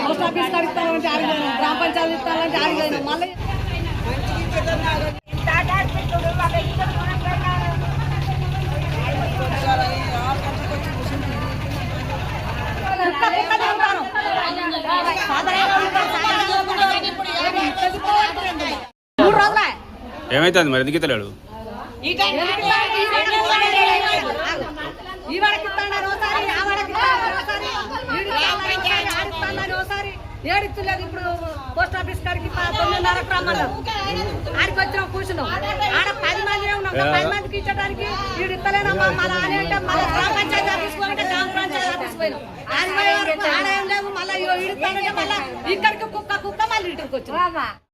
Post office కడుగుతామంటే ఆడిపోయినాం, గ్రామ పంచాయతీ ఇస్తామంటే ఆడిపోయినాం. మళ్ళీ ఏమైతుంది మరి ఎందుకు తెలియడు ఏడిస్తులేదు. ఇప్పుడు పోస్ట్ ఆఫీస్ కాడికి 9:30 రమ్మన్నారు. ఆడికి వచ్చినాం, కూర్చున్నాం. ఆడ 10 మంది ఉన్నాం. 10 మందికి ఇచ్చడానికి వీడు ఇస్తలేనమ్మా మళ్ళీ అని అంటే మళ్ళీ గ్రామ పంచాయతీ ఆఫీస్ పోయినా గ్రామ పంచాయతీ ఆఫీస్ పోయినాం. ఆడ ఏం లేవు. మళ్ళీ ఇడుస్తానంటే మళ్ళీ ఇక్కడికి కుక్క మళ్ళీ ఇంటికి వచ్చినాం.